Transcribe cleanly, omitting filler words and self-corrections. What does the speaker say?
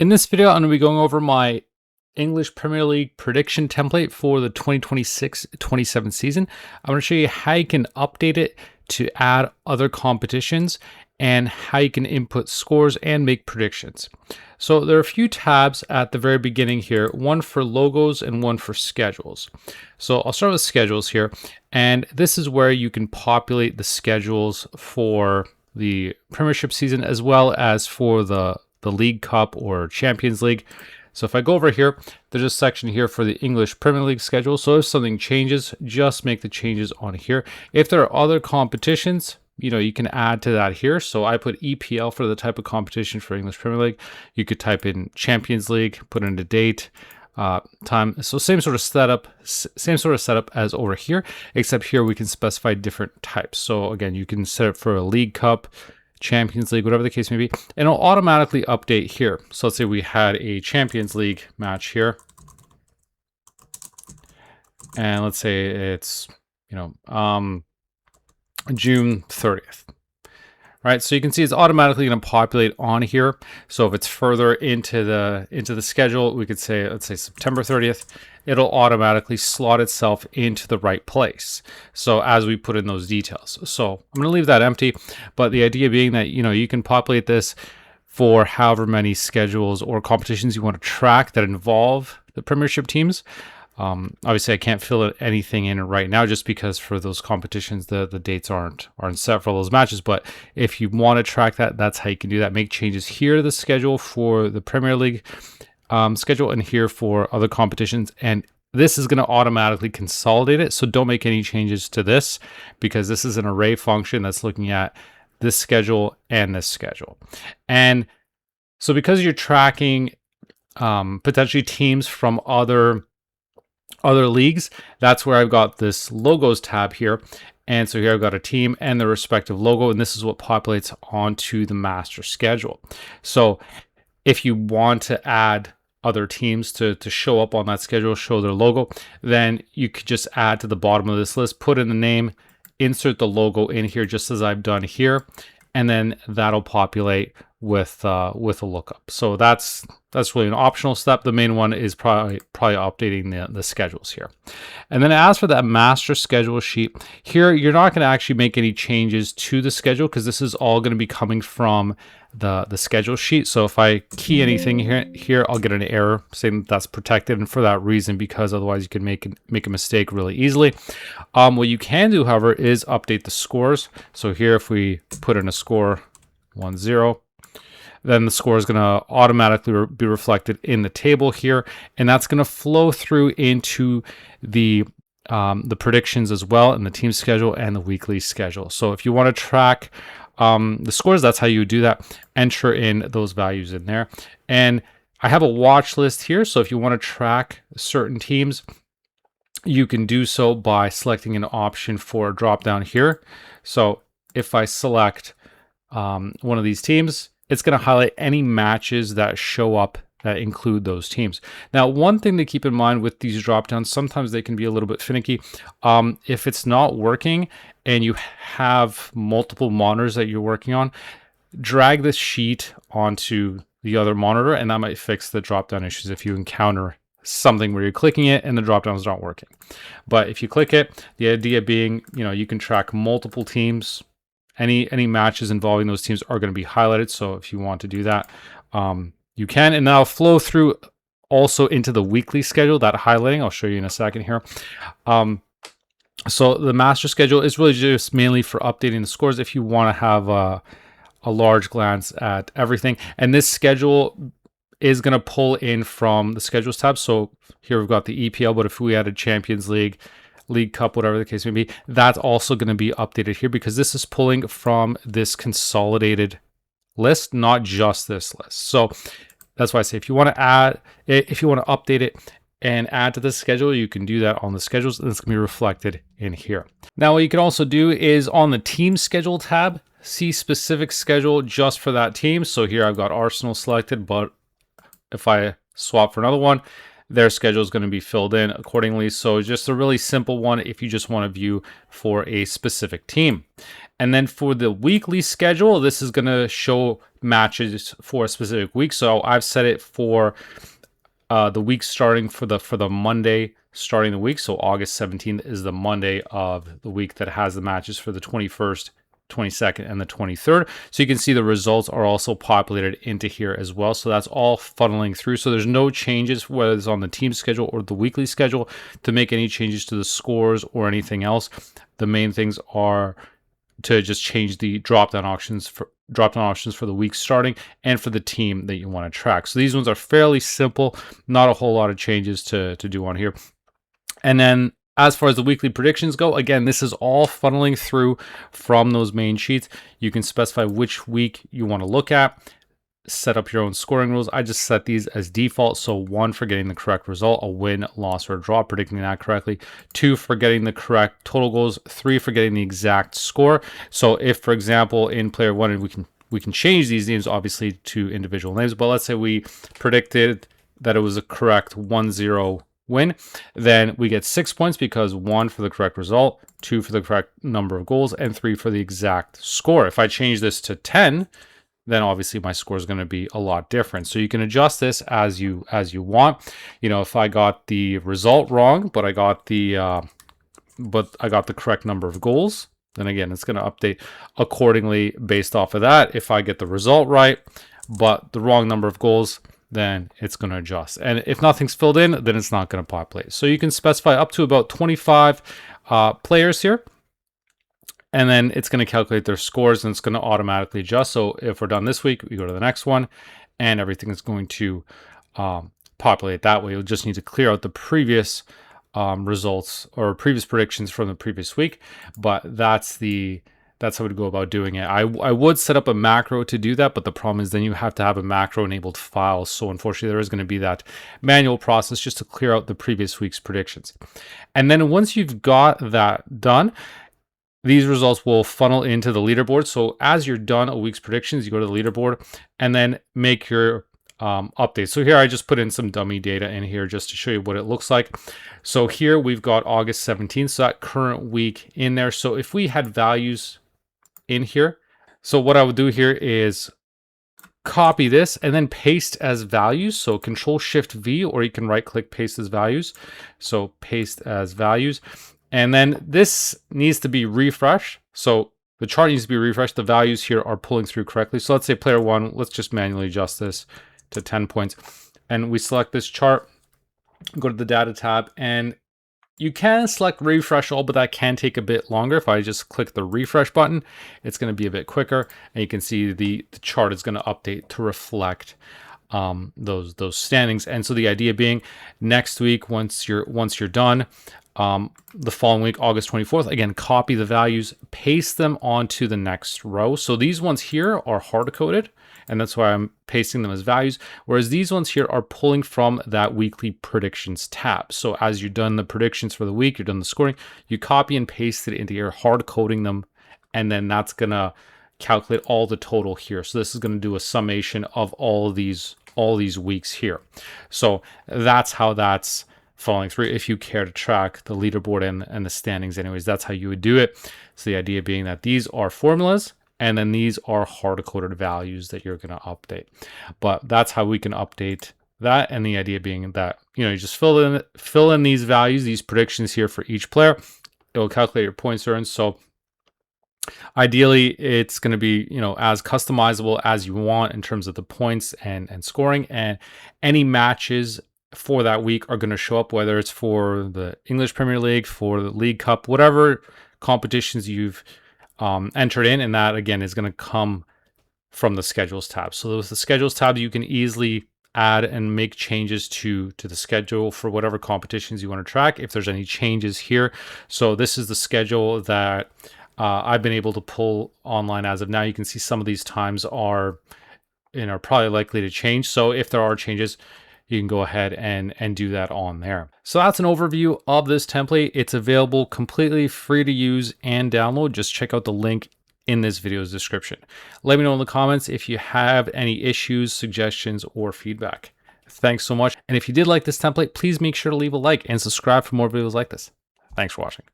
In this video, I'm going to be going over my English Premier League prediction template for the 2026-27 season. I'm going to show you how you can update it to add other competitions and how you can input scores and make predictions. So there are a few tabs at the very beginning here, one for logos and one for schedules. So I'll start with schedules here, and this is where you can populate the schedules for the Premiership season as well as for the League Cup or Champions League. So if I go over here, there's a section here for the English Premier League schedule. So if something changes, just make the changes on here. If there are other competitions, you can add to that here. So I put EPL for the type of competition for English Premier League. You could type in Champions League, put in a date, time. So same sort of setup as over here, except here we can specify different types. So again, you can set it for a League Cup, Champions League, whatever the case may be, and it'll automatically update here. So let's say we had a Champions League match here, and let's say it's June 30th. Right, so you can see it's automatically going to populate on here. So if it's further into the schedule, we could say, let's say September 30th, it'll automatically slot itself into the right place. So as we put in those details. So I'm going to leave that empty, but the idea being that, you can populate this for however many schedules or competitions you want to track that involve the Premiership teams. Obviously, I can't fill anything in right now just because for those competitions, the dates aren't set for those matches. But if you want to track that, that's how you can do that. Make changes here to the schedule for the Premier League schedule and here for other competitions. And this is going to automatically consolidate it. So don't make any changes to this because this is an array function that's looking at this schedule and this schedule. And so because you're tracking potentially teams from other leagues, that's where I've got this logos tab here. And so here I've got a team and the respective logo, and this is what populates onto the master schedule. So if you want to add other teams to show up on that schedule, show their logo, then you could just add to the bottom of this list, put in the name, insert the logo in here just as I've done here, and then that'll populate with a lookup. So that's really an optional step. The main one is probably updating the schedules here. And then as for that master schedule sheet, here you're not going to actually make any changes to the schedule because this is all going to be coming from the schedule sheet. So if I key anything here, I'll get an error saying that's protected, and for that reason, because otherwise you can make a mistake really easily. What you can do, however, is update the scores. So here, if we put in a score 1-0, then the score is going to automatically be reflected in the table here, and that's going to flow through into the predictions as well, in the team schedule and the weekly schedule. So if you want to track the scores, that's how you do that. Enter in those values in there. And I have a watch list here, so if you want to track certain teams, you can do so by selecting an option for a drop down here. So if I select one of these teams, it's going to highlight any matches that show up that include those teams. Now, one thing to keep in mind with these drop-downs, sometimes they can be a little bit finicky. If it's not working and you have multiple monitors that you're working on, drag this sheet onto the other monitor, and that might fix the drop-down issues if you encounter something where you're clicking it and the drop-down is not working. But if you click it, the idea being, you can track multiple teams. Any matches involving those teams are going to be highlighted. So if you want to do that, you can. And now flow through also into the weekly schedule, that highlighting. I'll show you in a second here. So the master schedule is really just mainly for updating the scores if you want to have a large glance at everything. And this schedule is going to pull in from the schedules tab. So here we've got the EPL, but if we added Champions League Cup, whatever the case may be, that's also going to be updated here because this is pulling from this consolidated list, not just this list. So that's why I say if you want to update it and add to the schedule, you can do that on the schedules, and it's going to be reflected in here. Now, what you can also do is on the team schedule tab, see specific schedule just for that team. So here I've got Arsenal selected, but if I swap for another one, their schedule is going to be filled in accordingly. So just a really simple one if you just want to view for a specific team. And then for the weekly schedule, this is going to show matches for a specific week. So I've set it for the week starting for the Monday starting the week. So August 17th is the Monday of the week that has the matches for the 21st, 22nd, and the 23rd. So you can see the results are also populated into here as well. So that's all funneling through. So there's no changes, whether it's on the team schedule or the weekly schedule, to make any changes to the scores or anything else. The main things are to just change the drop-down options for the week starting and for the team that you want to track. So these ones are fairly simple, not a whole lot of changes to do on here. And then as far as the weekly predictions go, again, this is all funneling through from those main sheets. You can specify which week you want to look at, set up your own scoring rules. I just set these as default. So 1 for getting the correct result, a win, loss, or a draw, predicting that correctly. 2 for getting the correct total goals. 3 for getting the exact score. So if, for example, in player 1, and we can change these names obviously to individual names, but let's say we predicted that it was a correct 1-0 win, then we get 6 points because 1 for the correct result, 2 for the correct number of goals, and 3 for the exact score. If I change this to 10, then obviously my score is going to be a lot different. So you can adjust this as you want. You know, if I got the result wrong, but I got the correct number of goals, then again, it's going to update accordingly based off of that. If I get the result right, but the wrong number of goals, then it's going to adjust. And if nothing's filled in, then it's not going to populate. So you can specify up to about 25 players here. And then it's going to calculate their scores and it's going to automatically adjust. So if we're done this week, we go to the next one and everything is going to populate that way. You'll just need to clear out the previous results or previous predictions from the previous week. But that's how we'd go about doing it. I would set up a macro to do that, but the problem is then you have to have a macro enabled file. So unfortunately, there is going to be that manual process just to clear out the previous week's predictions. And then once you've got that done, these results will funnel into the leaderboard. So as you're done a week's predictions, you go to the leaderboard and then make your updates. So here I just put in some dummy data in here just to show you what it looks like. So here we've got August 17th, so that current week in there. So if we had values in here, so what I would do here is copy this and then paste as values. So Control-Shift-V, or you can right-click paste as values. So paste as values. And then this needs to be refreshed. So the chart needs to be refreshed. The values here are pulling through correctly. So let's say player 1, let's just manually adjust this to 10 points. And we select this chart, go to the data tab, and you can select refresh all, but that can take a bit longer. If I just click the refresh button, it's going to be a bit quicker. And you can see the chart is going to update to reflect those standings. And so the idea being next week, once you're done, the following week, August 24th, again, copy the values, paste them onto the next row. So these ones here are hard-coded, and that's why I'm pasting them as values, whereas these ones here are pulling from that weekly predictions tab. So as you've done the predictions for the week, you've done the scoring, you copy and paste it into here, hard-coding them, and then that's going to calculate all the total here. So this is going to do a summation of all these weeks here. So that's how that's following through. If you care to track the leaderboard and the standings anyways, that's how you would do it. So the idea being that these are formulas and then these are hard-coded values that you're going to update. But that's how we can update that. And the idea being that, you know, you just fill in these values, these predictions here for each player. It will calculate your points earned. So ideally, it's going to be, you know, as customizable as you want in terms of the points and scoring, and any matches for that week are going to show up, whether it's for the English Premier League, for the League Cup, whatever competitions you've entered in, and that again is going to come from the schedules tab. So with the schedules tab, you can easily add and make changes to the schedule for whatever competitions you want to track if there's any changes here. So this is the schedule that I've been able to pull online as of now. You can see some of these times are probably likely to change. So if there are changes, you can go ahead and do that on there. So that's an overview of this template. It's available completely free to use and download. Just check out the link in this video's description. Let me know in the comments if you have any issues, suggestions, or feedback. Thanks so much. And if you did like this template, please make sure to leave a like and subscribe for more videos like this. Thanks for watching.